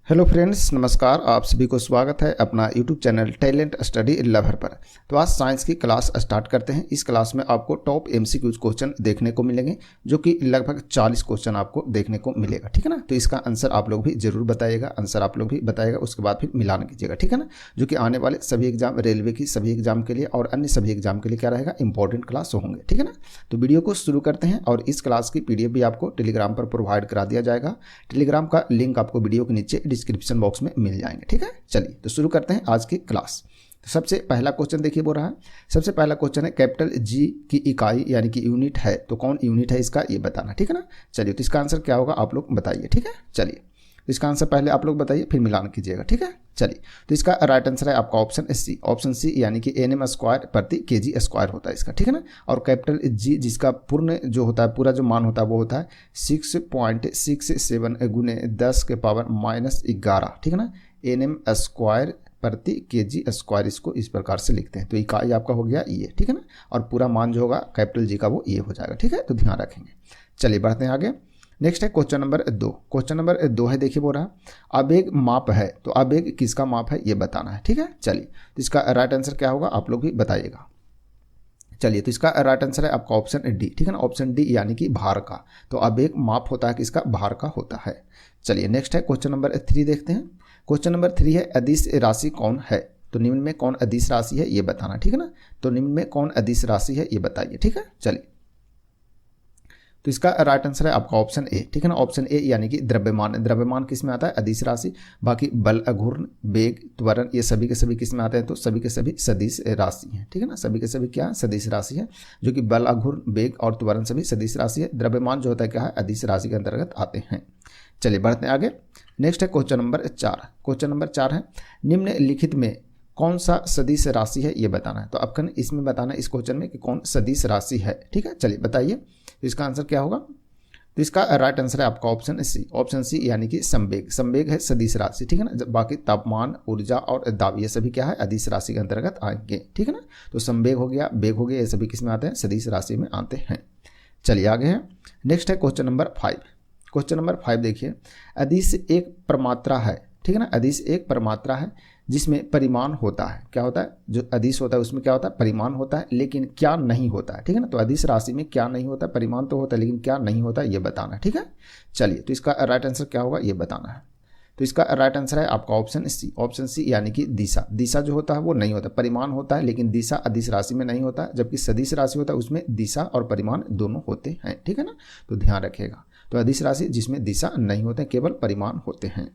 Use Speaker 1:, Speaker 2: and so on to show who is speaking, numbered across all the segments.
Speaker 1: Hello friends, नमस्कार। आप सभी को स्वागत है अपना YouTube channel talent study lover पर। तो आज साइंस की क्लास स्टार्ट करते हैं। इस क्लास में आपको टॉप एमसीक्यूज क्वेश्चन देखने को मिलेंगे, जो कि लगभग 40 क्वेश्चन आपको देखने को मिलेगा, ठीक है ना। तो इसका आंसर आप लोग भी जरूर बताइएगा, आंसर आप लोग भी बताइएगा, उसके बाद फिर मिलान कीजिएगा, ठीक है ना। जो कि आने वाले सभी एग्जाम, रेलवे की सभी एग्जाम के लिए और अन्य सभी एग्जाम के लिए क्या रहेगा, इंपॉर्टेंट क्लास होंगे, ठीक है ना। तो वीडियो को शुरू करते हैं और इस क्लास की पीडीएफ भी आपको टेलीग्राम पर प्रोवाइड करा दिया जाएगा। टेलीग्राम का लिंक आपको वीडियो के नीचे डिस्क्रिप्शन बॉक्स में मिल जाएंगे, ठीक है। चलिए तो शुरू करते हैं आज की क्लास। तो सबसे पहला क्वेश्चन देखिए, बोल रहा है सबसे पहला क्वेश्चन है कैपिटल जी की इकाई यानी कि यूनिट है, तो कौन यूनिट है इसका ये बताना, ठीक है ना। चलिए तो इसका आंसर क्या होगा आप लोग बताइए, ठीक है। चलिए तो इसका आंसर पहले आप लोग बताइए, फिर मिलान कीजिएगा, ठीक है। चलिए तो इसका राइट आंसर है आपका ऑप्शन सी। ऑप्शन सी यानी कि एनएम स्क्वायर प्रति केजी स्क्वायर होता है इसका, ठीक है ना। और कैपिटल जी जिसका पूर्ण जो होता है, पूरा जो मान होता है वो होता है 6.67 गुने 10 के पावर -11, ठीक है ना। एनएम स्क्वायर प्रति केजी स्क्वायर, इसको इस प्रकार से लिखते हैं। तो इकाई आपका हो गया ये, ठीक है ना। और पूरा मान जो होगा कैपिटल जी का वो ये हो जाएगा, ठीक है। तो ध्यान रखेंगे। चलिए बढ़ते हैं आगे। नेक्स्ट है क्वेश्चन नंबर 2। क्वेश्चन नंबर 2 है, देखिए बोल रहा है आवेग माप है, तो आवेग किसका माप है ये बताना है, ठीक है। चलिए तो इसका राइट आंसर क्या होगा आप लोग भी बताइएगा। चलिए तो इसका राइट आंसर है आपका ऑप्शन डी, ठीक है ना। ऑप्शन डी यानी कि भार का। तो आवेग माप होता है किसका, भार का होता है। चलिए नेक्स्ट है क्वेश्चन नंबर 3 देखते हैं। क्वेश्चन नंबर 3 है अदिश राशि कौन है, तो निम्न में कौन अदिश राशि है ये बताना, ठीक है ना। तो निम्न में कौन अदिश राशि है ये बताइए, ठीक है। चलिए तो इसका राइट आंसर है आपका ऑप्शन ए, ठीक है ना। ऑप्शन ए यानी कि द्रव्यमान। द्रव्यमान किस में आता है, अदिश राशि। बाकी बल, घूर्ण, वेग, त्वरण ये सभी के सभी किस में आते हैं, तो सभी के सभी सदिश राशि हैं, ठीक है ना। सभी के सभी क्या सदिश राशि है, जो कि बल, घूर्ण, वेग और त्वरण सभी सदिश राशि है। द्रव्यमान जो होता है क्या है, अदिश राशि के अंतर्गत आते हैं। चलिए बढ़ते हैं आगे। नेक्स्ट है क्वेश्चन नंबर 4। क्वेश्चन नंबर 4 है निम्नलिखित में कौन सा सदिश राशि है ये बताना है। तो आपको इसमें बताना है इस क्वेश्चन में कि कौन सदिश राशि है, ठीक है। चलिए बताइए तो इसका आंसर क्या होगा। तो इसका राइट आंसर है आपका ऑप्शन सी। ऑप्शन सी यानी कि संवेग। संवेग है सदिश राशि, ठीक है ना। बाकी तापमान, ऊर्जा और दाब ये सभी क्या है, अदिश राशि के अंतर्गत आएंगे, ठीक है ना। तो संवेग हो गया, वेग हो गया, ये सभी किस में आते हैं, सदिश राशि में आते हैं। चलिए आगे है। नेक्स्ट है क्वेश्चन नंबर 5। क्वेश्चन नंबर 5 देखिए अदिश एक प्रमात्रा है, ठीक है ना। अदिश एक प्रमात्रा है जिसमें परिमाण होता है, क्या होता है, जो अदिश होता है उसमें क्या होता है, परिमाण होता है, लेकिन क्या नहीं होता है, ठीक है ना। तो अदिश राशि में क्या नहीं होता, परिमाण तो होता है लेकिन क्या नहीं होता ये बताना है, ठीक है। चलिए तो इसका राइट आंसर क्या होगा ये बताना है। तो इसका राइट आंसर है आपका ऑप्शन सी। ऑप्शन सी यानी कि दिशा। दिशा जो होता है वो नहीं होता, परिमाण होता है लेकिन दिशा अदिश राशि में नहीं होता, जबकि सदिश राशि होता है उसमें दिशा और परिमाण दोनों होते हैं, ठीक है ना। तो ध्यान रखिएगा। तो अदिश राशि जिसमें दिशा नहीं होते, केवल परिमाण होते हैं।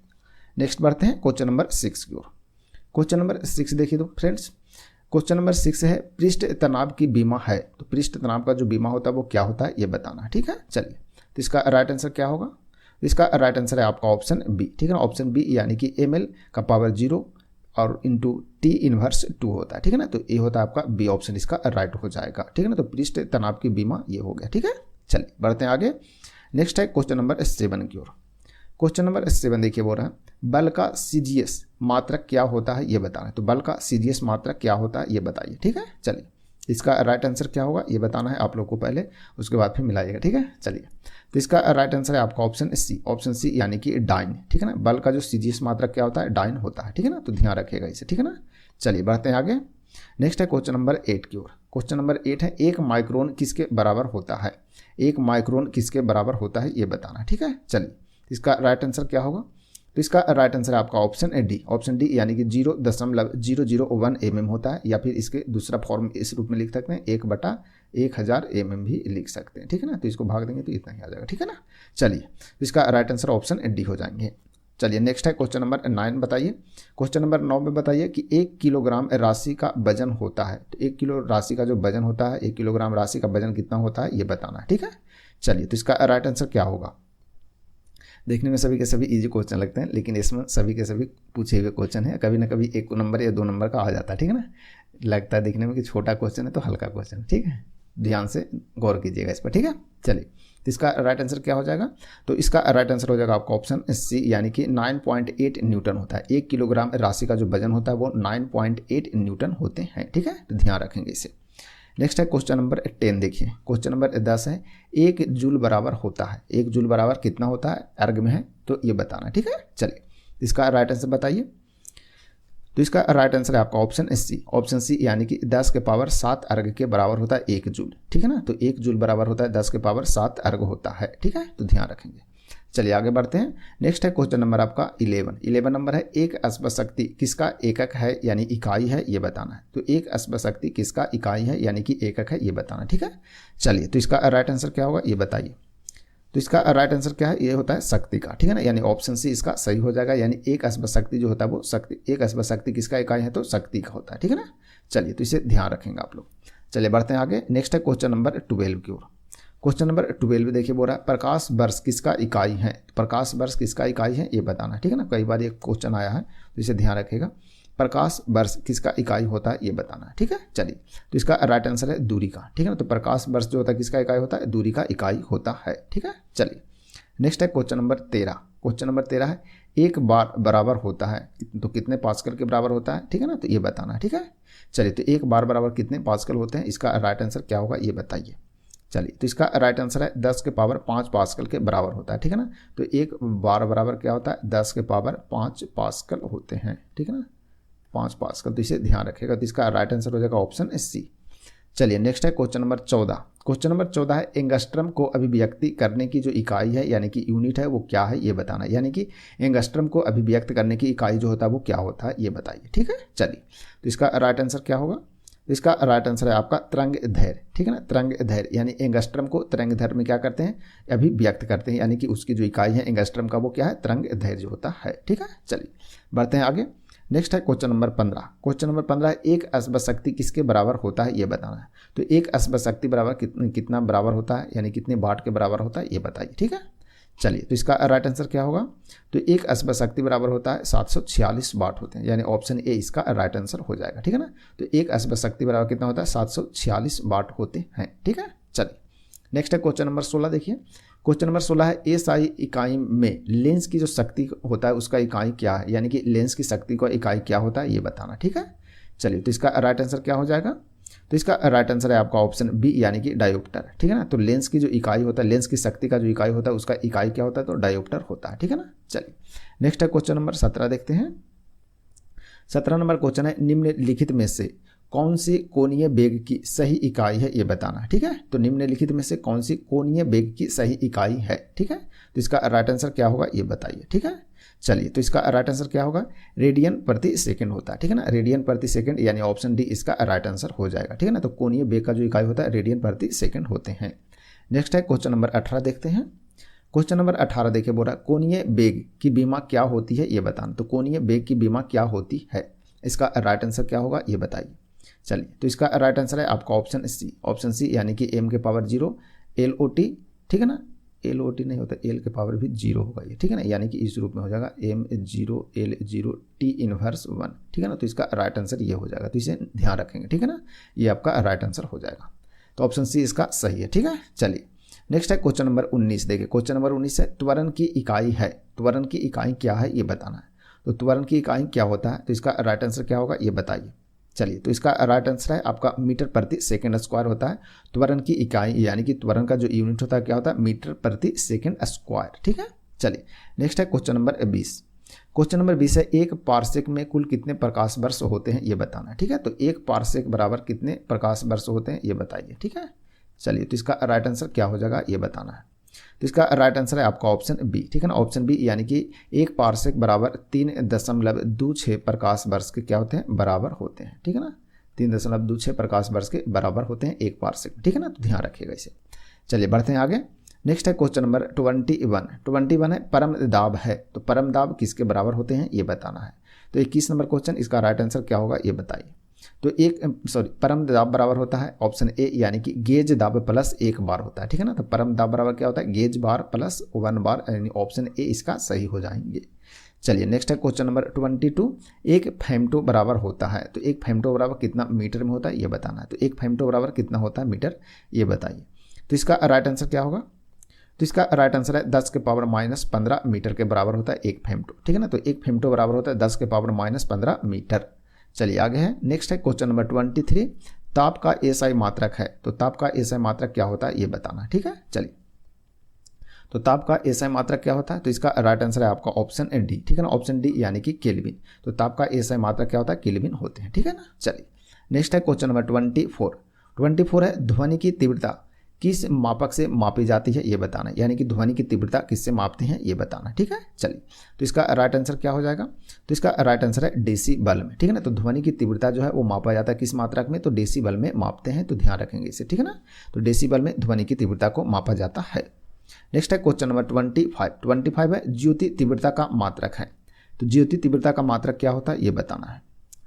Speaker 1: नेक्स्ट बढ़ते हैं क्वेश्चन नंबर 6 की ओर। क्वेश्चन नंबर 6 देखिए तो फ्रेंड्स, क्वेश्चन नंबर 6 है पृष्ठ तनाव की बीमा है, तो पृष्ठ तनाव का जो बीमा होता है वो क्या होता है ये बताना है, ठीक है। चलिए तो इसका राइट आंसर क्या होगा। इसका राइट आंसर है आपका ऑप्शन बी, ठीक है ना। ऑप्शन बी यानी कि ml का पावर 0 और इंटू टी इनवर्स 2 होता है, ठीक है ना। तो ये होता है आपका बी ऑप्शन, इसका राइट हो जाएगा, ठीक है ना। तो पृष्ठ तनाव की बीमा ये हो गया, ठीक है। चलिए बढ़ते हैं आगे। नेक्स्ट है क्वेश्चन नंबर 7 की ओर। क्वेश्चन नंबर 7 देखिए बोल रहा है बल का सीजीएस मात्रक क्या होता है ये बताना है। तो बल का सीजीएस मात्रक क्या होता है ये बताइए, ठीक है। चलिए इसका राइट आंसर क्या होगा ये बताना है आप लोग को पहले, उसके बाद फिर मिलाइएगा, ठीक है। चलिए तो इसका राइट आंसर है आपका ऑप्शन सी। ऑप्शन सी यानी कि डाइन, ठीक है ना। बल का जो सीजीएस मात्रक क्या होता है, डाइन होता है, ठीक है ना। तो ध्यान रखिएगा इसे, ठीक है ना। चलिए बढ़ते हैं आगे। नेक्स्ट है क्वेश्चन नंबर 8 की ओर। क्वेश्चन नंबर 8 है 1 माइक्रोन किसके बराबर होता है। 1 माइक्रोन किसके बराबर होता है ये बताना, ठीक है। चलिए इसका राइट आंसर क्या होगा। तो इसका राइट आंसर है आपका ऑप्शन डी। ऑप्शन डी यानी कि 0.001 mm होता है, या फिर इसके दूसरा फॉर्म इस रूप में लिख सकते हैं 1/1000 mm भी लिख सकते हैं, ठीक है ना। तो इसको भाग देंगे तो इतना ही आ जाएगा, ठीक है ना। चलिए तो इसका राइट आंसर ऑप्शन डी हो जाएंगे। चलिए नेक्स्ट है क्वेश्चन नंबर 9 बताइए। क्वेश्चन नंबर 9 में बताइए कि 1 किलोग्राम राशि का वजन होता है। तो 1 किलो राशि का जो वजन होता है, 1 किलोग्राम राशि का वजन कितना होता है ये बताना है, ठीक है। चलिए तो इसका राइट आंसर क्या होगा। देखने में सभी के सभी इजी क्वेश्चन लगते हैं, लेकिन इसमें सभी के सभी पूछे हुए क्वेश्चन है। कभी ना कभी 1 नंबर या 2 नंबर का आ जाता है, ठीक है ना। लगता है देखने में कि छोटा क्वेश्चन है तो हल्का क्वेश्चन, ठीक है। ध्यान से गौर कीजिएगा इस पर, ठीक है। चलिए तो इसका राइट आंसर क्या हो जाएगा। तो इसका राइट आंसर हो जाएगा आपका ऑप्शन सी यानी कि 9.8 न्यूटन होता है। 1 किलोग्राम राशि का जो वजन होता है वो 9.8 न्यूटन होते हैं, ठीक है। तो ध्यान रखेंगे इसे। नेक्स्ट है क्वेश्चन नंबर 10 देखिए। क्वेश्चन नंबर 10 है 1 जूल बराबर होता है। 1 जूल बराबर कितना होता है, अर्ग में है तो ये बताना, ठीक है। चलिए इसका राइट आंसर बताइए। तो इसका राइट आंसर है आपका ऑप्शन सी। ऑप्शन सी यानी कि 10 के पावर 7 अर्ग के बराबर होता है 1 जूल, ठीक है ना। तो 1 जूल बराबर होता है 10 के पावर 7 अर्ग होता है, ठीक है, तो ध्यान रखेंगे। चलिए आगे बढ़ते हैं। नेक्स्ट है क्वेश्चन नंबर आपका 11 नंबर है, एक अश्वशक्ति किसका एकक है यानी इकाई है, ये बताना है। तो एक अश्वशक्ति किसका इकाई है यानी कि एकक है, ये बताना, ठीक है। चलिए तो इसका राइट आंसर क्या होगा ये बताइए। तो इसका राइट आंसर क्या है, ये होता है शक्ति का, ठीक है ना, यानी ऑप्शन सी इसका सही हो जाएगा। यानी एक अश्वशक्ति जो होता है वो शक्ति, एक अश्वशक्ति किसका इकाई है तो शक्ति का होता है, ठीक है ना। चलिए तो इसे ध्यान रखेंगे आप लोग। चलिए बढ़ते हैं आगे। नेक्स्ट है क्वेश्चन नंबर 12 की ओर। क्वेश्चन नंबर 12 देखिए बोल रहा है प्रकाश वर्ष किसका इकाई है। प्रकाश वर्ष किसका इकाई है ये बताना, ठीक है ना। कई बार ये क्वेश्चन आया है तो इसे ध्यान रखेगा। प्रकाश वर्ष किसका इकाई होता है ये बताना है, ठीक है। चलिए तो इसका राइट आंसर है दूरी का, ठीक है ना। तो प्रकाश वर्ष जो होता है किसका इकाई होता है, दूरी का इकाई होता है, ठीक है। चलिए नेक्स्ट है क्वेश्चन नंबर 13। क्वेश्चन नंबर 13 है एक बार बराबर होता है तो कितने पास्कल के बराबर होता है, ठीक है ना, तो ये बताना है, ठीक है। चलिए तो एक बार बराबर कितने पास्कल होते हैं, इसका राइट आंसर क्या होगा ये बताइए। चलिए तो इसका राइट आंसर है 10 के पावर 5 पास्कल के बराबर होता है, ठीक है ना। तो एक बार बराबर क्या होता है 10 के पावर 5 पास्कल होते हैं, ठीक है ना, 5 पास्कल। तो इसे ध्यान रखेगा। तो इसका राइट आंसर हो जाएगा ऑप्शन सी। चलिए नेक्स्ट है क्वेश्चन नंबर 14। क्वेश्चन नंबर 14 है एंगस्ट्रम को अभिव्यक्ति करने की जो इकाई है यानी कि यूनिट है वो क्या है ये बताना है। यानी कि एंगस्ट्रम को अभिव्यक्त करने की इकाई जो होता है वो क्या होता है ये बताइए, ठीक है। चलिए तो इसका राइट आंसर क्या होगा। इसका राइट आंसर है आपका तरंग दैर्घ्य, ठीक है ना। तरंग दैर्घ्य यानी एंगस्ट्रम को तरंग दैर्घ्य में क्या करते हैं अभिव्यक्त करते हैं, यानी कि उसकी जो इकाई है एंगस्ट्रम का वो क्या है तरंग दैर्घ्य होता है, ठीक है। चलिए बढ़ते हैं आगे। नेक्स्ट है क्वेश्चन नंबर 15। क्वेश्चन नंबर 15 है एक अश्वशक्ति किसके बराबर होता है ये बताना है। तो एक अश्वशक्ति बराबर कितना बराबर होता है यानी कितने वाट के बराबर होता है ये बताइए, ठीक है। चलिए तो इसका राइट आंसर क्या होगा। तो एक अश्वशक्ति बराबर होता है 746 वाट होते हैं, यानी ऑप्शन ए इसका राइट आंसर हो जाएगा, ठीक है ना। तो एक अश्वशक्ति बराबर कितना होता है 746 वाट होते हैं, ठीक है। चलिए नेक्स्ट है क्वेश्चन नंबर 16 देखिए। क्वेश्चन नंबर 16 है एसआई इकाई में लेंस की जो शक्ति होता है उसका इकाई क्या है, यानी कि लेंस की शक्ति का इकाई क्या होता है ये बताना, ठीक है। चलिए तो इसका राइट आंसर क्या हो जाएगा। तो इसका राइट आंसर है आपका ऑप्शन बी यानी कि डायोप्टर, ठीक है ना। तो लेंस की जो इकाई होता है, लेंस की शक्ति का जो इकाई होता है उसका इकाई क्या होता है तो डायोप्टर होता है, ठीक है ना। चलिए नेक्स्ट है क्वेश्चन नंबर 17 देखते हैं। 17 नंबर क्वेश्चन है निम्नलिखित में से कौन सी कोणीय वेग की सही इकाई है ये बताना है, ठीक है। तो निम्नलिखित में से कौन सी कोणीय वेग की सही इकाई है, ठीक है। तो इसका राइट आंसर क्या होगा ये बताइए, ठीक है। चलिए तो इसका राइट आंसर क्या होगा रेडियन प्रति सेकंड होता है, ठीक है ना। रेडियन प्रति सेकंड यानी ऑप्शन डी इसका राइट आंसर हो जाएगा, ठीक है ना। तो कोणीय वेग का जो इकाई होता है रेडियन प्रति सेकंड होते हैं। नेक्स्ट है क्वेश्चन नंबर 18 देखते हैं। क्वेश्चन नंबर 18 देखिए बोल रहा है कोणीय वेग की बीमा क्या होती है ये बताना। तो कोणीय वेग की बीमा क्या होती है, इसका राइट आंसर क्या होगा ये बताइए। चलिए तो इसका राइट आंसर है आपका ऑप्शन सी। ऑप्शन सी यानी कि m के पावर 0 LOT, ठीक है ना। LOT नहीं होता, l के पावर भी 0 होगा ये, ठीक है ना। यानी कि इस रूप में हो जाएगा m0 L0 T इनवर्स 1, ठीक है ना। तो इसका राइट आंसर ये हो जाएगा। तो इसे ध्यान रखेंगे, ठीक है ना, ये आपका राइट आंसर हो जाएगा। तो ऑप्शन सी इसका सही है, ठीक है। चलिए नेक्स्ट है क्वेश्चन नंबर 19 देखिए। क्वेश्चन नंबर 19 है त्वरण की इकाई है, त्वरण की इकाई क्या है ये बताना है। तो त्वरण की इकाई क्या होता है तो इसका राइट आंसर क्या होगा ये बताइए। चलिए तो इसका राइट आंसर है आपका मीटर प्रति सेकंड स्क्वायर होता है त्वरण की इकाई, यानी कि त्वरण का जो यूनिट होता है क्या होता है मीटर प्रति सेकंड स्क्वायर, ठीक है। चलिए नेक्स्ट है क्वेश्चन नंबर 20। क्वेश्चन नंबर 20 है एक पारसेक में कुल कितने प्रकाश वर्ष होते हैं ये बताना है, ठीक है। तो एक पारसेक बराबर कितने प्रकाश वर्ष होते हैं ये बताइए, ठीक है। चलिए तो इसका राइट आंसर क्या हो जाएगा ये बताना है। तो इसका राइट आंसर है आपका ऑप्शन बी, ठीक है ना। ऑप्शन बी यानी कि एक पारसेक बराबर 3.26 प्रकाश वर्ष के क्या होते हैं बराबर होते हैं, ठीक है ना। 3.26 प्रकाश वर्ष के बराबर होते हैं एक पारसेक, ठीक है ना। तो ध्यान रखिएगा इसे। चलिए बढ़ते हैं आगे। नेक्स्ट है क्वेश्चन नंबर 21 है परम दाब है। तो परम दाब किसके बराबर होते हैं ये बताना है। तो 21 नंबर क्वेश्चन इसका राइट आंसर क्या होगा ये बताइए। तो परम दाब बराबर होता है ऑप्शन ए यानी कि गेज दाब प्लस 1 बार होता है, ठीक है ना। तो परम दाब बराबर क्या होता है गेज बार प्लस 1 बार, यानी ऑप्शन ए इसका सही हो जाएंगे। चलिए नेक्स्ट है क्वेश्चन नंबर 22 एक फेमटो बराबर होता है। तो एक फेमटो बराबर कितना मीटर में होता है ये बताना है। तो एक फेमटो बराबर कितना होता है मीटर ये बताइए। तो इसका राइट आंसर क्या होगा। तो इसका राइट आंसर है 10 के पावर -15 मीटर के बराबर होता है एक फेमटो, ठीक है ना। तो एक फेमटो बराबर होता है 10 के पावर -15 मीटर। चलिए आगे है। नेक्स्ट है क्वेश्चन नंबर 23 ताप का एसआई मात्रक है। तो ताप का एसआई मात्रक क्या होता है ये बताना, ठीक है। चलिए तो ताप का एसआई मात्रक क्या होता है? तो इसका राइट आंसर है आपका ऑप्शन डी, ठीक है ना, ऑप्शन डी यानी कि केल्विन। तो ताप का एसआई मात्रक क्या होता है? केल्विन होते हैं, ठीक है ना। चलिए नेक्स्ट है क्वेश्चन नंबर 24 है ध्वनि की तीव्रता किस मापक से मापी जाती है ये बताना, यानी कि ध्वनि की तीव्रता किससे मापते हैं ये बताना, ठीक है। चलिए तो इसका राइट आंसर क्या हो जाएगा? तो इसका राइट आंसर है डेसीबल में, ठीक है ना। तो ध्वनि की तीव्रता जो है वो मापा जाता है किस मात्रक में? तो डेसीबल में मापते हैं, तो ध्यान रखेंगे इसे, ठीक है ना। तो डेसीबल में ध्वनि की तीव्रता को मापा जाता है। नेक्स्ट है क्वेश्चन नंबर 25 है ज्योति तीव्रता का मात्रक है। तो ज्योति तीव्रता का मात्रक क्या होता है ये बताना है।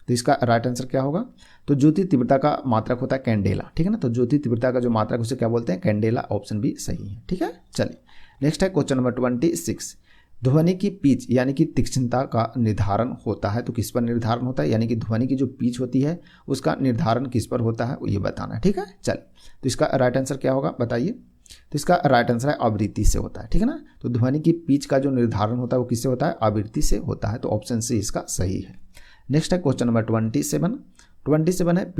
Speaker 1: तो इसका राइट आंसर क्या होगा? तो ज्योति तीव्रता का मात्रक होता है कैंडेला, ठीक है ना। तो ज्योति तीव्रता का जो मात्रक उसे क्या बोलते हैं? कैंडेला। ऑप्शन बी सही है, ठीक है। चलिए नेक्स्ट है क्वेश्चन नंबर 26 ध्वनि की पिच यानी कि तीक्ष्णता का निर्धारण होता है। तो किस पर निर्धारण होता है? यानी कि ध्वनि की जो पिच होती है उसका निर्धारण किस पर होता है ये बताना है, ठीक है। चलिए तो इसका राइट आंसर क्या होगा बताइए? तो इसका राइट आंसर है आवृत्ति से होता है, ठीक है ना। तो ध्वनि की पिच का जो निर्धारण होता है वो किससे होता है? आवृत्ति से होता है। तो ऑप्शन सी इसका सही है। नेक्स्ट है क्वेश्चन नंबर 27 है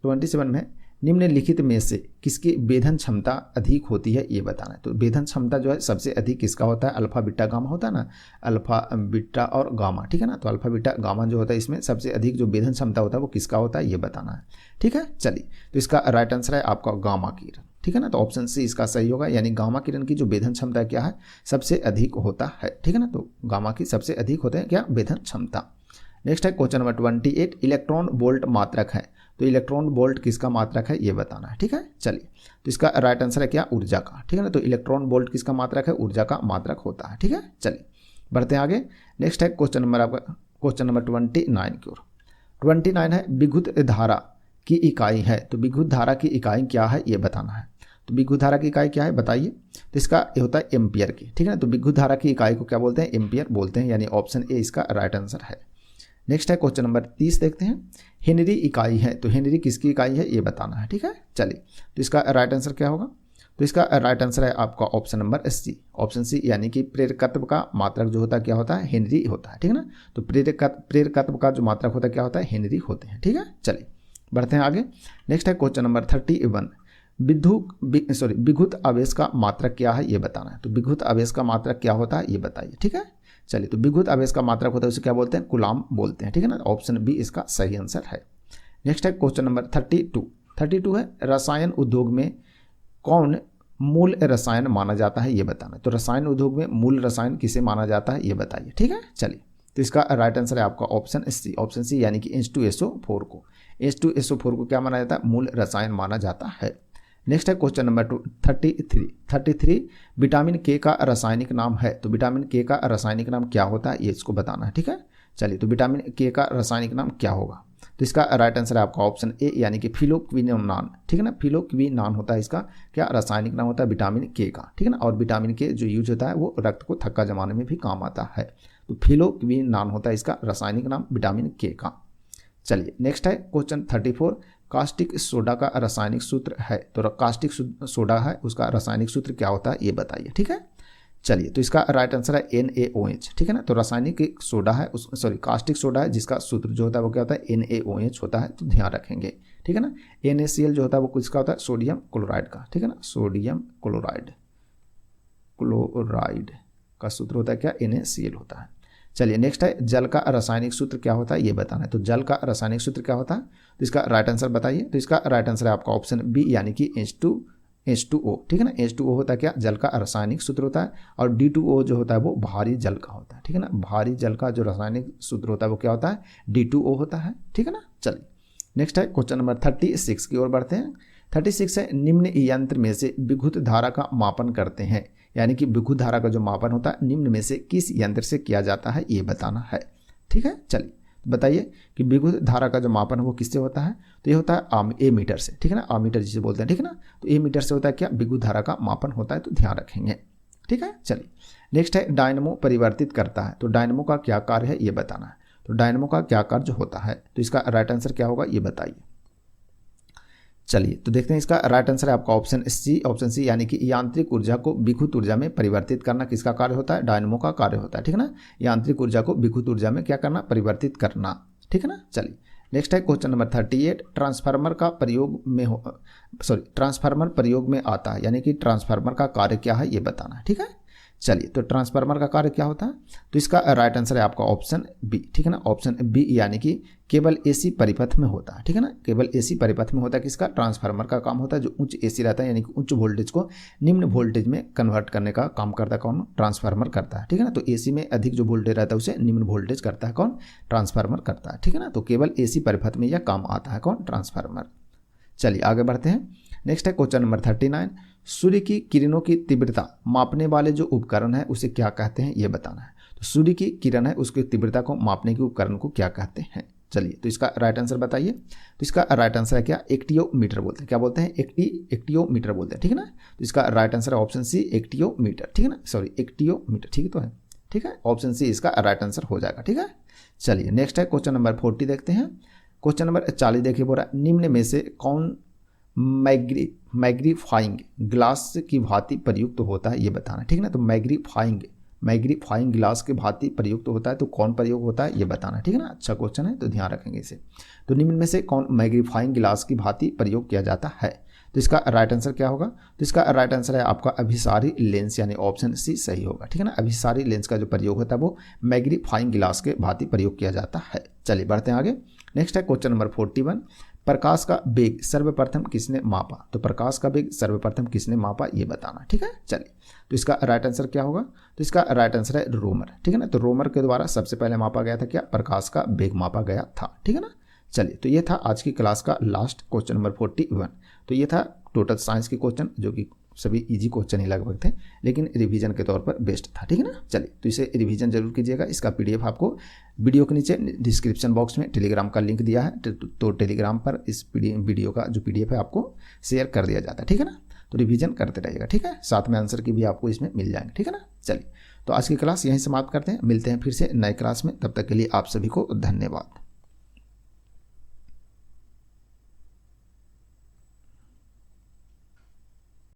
Speaker 1: 27 में निम्नलिखित में से किसकी वेधन क्षमता अधिक होती है ये बताना है। तो वेधन क्षमता जो है सबसे अधिक किसका होता है? अल्फा बीटा गामा होता है ना, अल्फा बीटा और गामा, ठीक है ना। तो अल्फा बीटा गामा जो होता है इसमें सबसे अधिक जो वेधन क्षमता होता है वो किसका होता है ये बताना है, ठीक है। चलिए तो इसका राइट आंसर है आपका गामा किरण, ठीक है ना। तो ऑप्शन सी इसका सही होगा, यानी गामा किरण की जो वेधन क्षमता क्या है? सबसे अधिक होता है, ठीक है ना। तो गामा की सबसे अधिक होते हैं क्या? वेधन क्षमता। नेक्स्ट है क्वेश्चन नंबर 28 इलेक्ट्रॉन वोल्ट मात्रक है। तो इलेक्ट्रॉन वोल्ट किसका मात्रक है ये बताना है, ठीक है। चलिए तो इसका राइट आंसर है क्या? ऊर्जा का, ठीक है ना। तो इलेक्ट्रॉन वोल्ट किसका मात्रक है? ऊर्जा का मात्रक होता है, ठीक है। चलिए बढ़ते हैं आगे। नेक्स्ट है क्वेश्चन नंबर 29 की ओर। 29 है विद्युत धारा की इकाई है। तो विद्युत धारा की इकाई क्या है ये बताना है। तो विद्युत धारा की इकाई क्या है बताइए? तो इसका ये होता है एम्पियर की, ठीक है ना। तो विद्युत धारा की इकाई को क्या बोलते हैं? एम्पियर बोलते हैं, यानी ऑप्शन ए इसका राइट आंसर है। नेक्स्ट है क्वेश्चन नंबर 30 देखते हैं। हेनरी इकाई है। तो हेनरी किसकी इकाई है ये बताना है, ठीक है। चलिए तो इसका राइट आंसर क्या होगा? तो इसका राइट आंसर है आपका option number C, option C यानी कि प्रेरकत्व का मात्रक जो होता है क्या होता है? हेनरी होता है, ठीक है ना। तो प्रेरकत्व का जो मात्रक होता है क्या होता है? हेनरी होते हैं, ठीक है। चलिए बढ़ते हैं आगे। नेक्स्ट है क्वेश्चन नंबर 31 विद्युत आवेश का मात्रक क्या है ये बताना है। तो विद्युत आवेश का मात्रक क्या होता है ये बताइए, ठीक है। चलिए तो विद्युत आवेश का मात्रक होता है उसे क्या बोलते हैं? कूलाम बोलते हैं, ठीक है ना। ऑप्शन बी इसका सही आंसर है। नेक्स्ट है क्वेश्चन नंबर 32 है रसायन उद्योग में कौन मूल रसायन माना जाता है ये बताना है। तो रसायन उद्योग में मूल रसायन किसे माना जाता है ये बताइए, ठीक है। चलिए तो इसका राइट आंसर है आपका ऑप्शन सी यानी कि H2SO4 को H2SO4 को क्या माना जाता है? मूल रसायन माना जाता है। नेक्स्ट है क्वेश्चन नंबर 33 विटामिन के का रासायनिक नाम है। तो विटामिन के का रासायनिक नाम क्या होता है ये इसको बताना है, ठीक है। चलिए तो विटामिन के का रासायनिक नाम क्या होगा? तो इसका राइट आंसर है आपका ऑप्शन ए यानी कि फिलोक्विनोनान, ठीक है ना। फिलोक्विनान होता है इसका क्या रासायनिक नाम होता है? विटामिन के का, ठीक है ना। और विटामिन के जो यूज होता है वो रक्त को थक्का जमाने में भी काम आता है। तो फिलोक्विनान होता है इसका रासायनिक नाम विटामिन के का। चलिए नेक्स्ट है क्वेश्चन 34 कास्टिक सोडा का रासायनिक सूत्र है। तो कास्टिक सोडा है उसका रासायनिक सूत्र क्या होता है ये बताइए, ठीक है। चलिए तो इसका राइट आंसर है NaOH, ठीक है ना। तो रासायनिक सोडा है कास्टिक सोडा है जिसका सूत्र जो होता है वो क्या होता है? NaOH होता है, तो ध्यान रखेंगे, ठीक है ना। NaCl जो होता है वो किसका होता है? सोडियम क्लोराइड का, ठीक है ना। सोडियम क्लोराइड का सूत्र होता है क्या? NaCl होता है। चलिए नेक्स्ट है जल का रासायनिक सूत्र क्या होता है ये बताना है। तो जल का रासायनिक सूत्र क्या होता है? तो इसका राइट आंसर बताइए। तो इसका राइट आंसर है आपका ऑप्शन बी यानी कि H2O, ठीक है ना। H2O होता है क्या? जल का रासायनिक सूत्र होता है। और D2O जो होता है वो भारी जल का होता है, ठीक है ना। भारी जल का जो रासायनिक सूत्र होता है वो क्या होता है? D2O होता है, ठीक है ना। चलिए नेक्स्ट है क्वेश्चन नंबर 36 की ओर बढ़ते हैं। 36 है निम्न यंत्र में से विद्युत धारा का मापन करते हैं, यानी कि विद्युत धारा का जो मापन होता है निम्न में से किस यंत्र से किया जाता है ये बताना है, ठीक है। चलिए बताइए कि विद्युत धारा का जो मापन है वो किससे होता है? तो ये होता है एमीटर से, ठीक है ना। एमीटर जिसे बोलते हैं, ठीक है ना। तो एमीटर से होता है क्या? विद्युत धारा का मापन होता है, तो ध्यान रखेंगे, ठीक है। चलिए नेक्स्ट है डायनमो परिवर्तित करता है। तो डायनमो का क्या कार्य है ये बताना है। तो डायनमो का क्या कार्य होता है? तो इसका राइट आंसर क्या होगा ये बताइए। चलिए तो देखते हैं इसका राइट आंसर है आपका ऑप्शन सी यानी कि यांत्रिक ऊर्जा को विद्युत ऊर्जा में परिवर्तित करना किसका कार्य होता है? डायनमो का कार्य होता है, ठीक है ना। यांत्रिक ऊर्जा को विद्युत ऊर्जा में क्या करना? परिवर्तित करना, ठीक है ना। चलिए नेक्स्ट है क्वेश्चन नंबर 38, ट्रांसफार्मर का प्रयोग में ट्रांसफार्मर प्रयोग में आता है, यानी कि ट्रांसफार्मर का कार्य क्या है ये बताना है। ठीक है, चलिए तो ट्रांसफार्मर का कार्य क्या होता है, तो इसका राइट आंसर है आपका ऑप्शन बी। ठीक है ना, ऑप्शन बी, यानी कि केवल एसी परिपथ में होता है। ठीक है ना, केवल एसी परिपथ में होता है। किसका, ट्रांसफार्मर का काम होता है। जो उच्च एसी रहता है, यानी कि उच्च वोल्टेज को निम्न वोल्टेज में कन्वर्ट करने का काम करता है कौन, ट्रांसफार्मर करता है। ठीक है ना, तो एसी में अधिक जो वोल्टेज रहता है उसे निम्न वोल्टेज करता है कौन, ट्रांसफार्मर करता है। ठीक है ना, तो केवल एसी परिपथ में यह काम आता है कौन, ट्रांसफार्मर। चलिए आगे बढ़ते हैं। नेक्स्ट है क्वेश्चन नंबर 39, सूर्य की किरणों की तीव्रता मापने वाले जो उपकरण है उसे क्या कहते हैं ये बताना है। तो सूर्य की किरण है, उसकी तीव्रता को मापने के उपकरण को क्या कहते हैं। चलिए तो इसका राइट आंसर बताइए। तो इसका राइट आंसर है क्या, एक्टियोमीटर बोलते हैं। क्या बोलते हैं, एक्टियोमीटर बोलते हैं। ठीक है ना, तो इसका राइट आंसर है ऑप्शन सी, एक्टियोमीटर। ठीक है ना, सॉरी एक्टियोमीटर, ठीक तो है। ठीक है, ऑप्शन सी इसका राइट आंसर हो जाएगा। ठीक है, चलिए नेक्स्ट है क्वेश्चन नंबर 40 देखते हैं। क्वेश्चन नंबर 40 देखिए, बोल रहा है निम्न में से कौन मैग्नीफाइंग ग्लास की भांति प्रयुक्त होता है ये बताना। ठीक है ना, तो मैग्नीफाइंग ग्लास के भांति प्रयुक्त होता है, तो कौन प्रयोग होता है ये बताना। ठीक है ना, अच्छा क्वेश्चन है तो ध्यान रखेंगे इसे। तो निम्न में से कौन मैग्नीफाइंग ग्लास की भांति प्रयोग किया जाता है, तो इसका राइट आंसर क्या होगा, तो इसका राइट आंसर है आपका अभिसारी लेंस, यानी ऑप्शन सी सही होगा। ठीक है ना, अभिसारी लेंस का जो प्रयोग होता है वो मैग्नीफाइंग ग्लास के भांति प्रयोग किया जाता है। चलिए बढ़ते हैं आगे। नेक्स्ट है क्वेश्चन नंबर 41, प्रकाश का वेग सर्वप्रथम किसने मापा। तो प्रकाश का वेग सर्वप्रथम किसने मापा ये बताना। ठीक है, चलिए तो इसका राइट आंसर क्या होगा, तो इसका राइट आंसर है रोमर। ठीक है ना, तो रोमर के द्वारा सबसे पहले मापा गया था क्या, प्रकाश का वेग मापा गया था। ठीक है ना, चलिए तो ये था आज की क्लास का लास्ट क्वेश्चन नंबर 41। तो ये था टोटल साइंस के क्वेश्चन, जो कि सभी इजी क्वेश्चन ही लगभग थे, लेकिन रिवीजन के तौर पर बेस्ट था। ठीक है ना, चलिए तो इसे रिवीजन जरूर कीजिएगा। इसका पीडीएफ आपको वीडियो के नीचे डिस्क्रिप्शन बॉक्स में टेलीग्राम का लिंक दिया है, तो टेलीग्राम पर इस वीडियो का जो पीडीएफ है आपको शेयर कर दिया जाता है। ठीक है ना, तो रिवीजन करते रहिएगा। ठीक है, साथ में आंसर की भी आपको इसमें मिल जाएंगे। ठीक है ना, चलिए तो आज की क्लास यहीं समाप्त करते हैं, मिलते हैं फिर से नए क्लास में। तब तक के लिए आप सभी को धन्यवाद।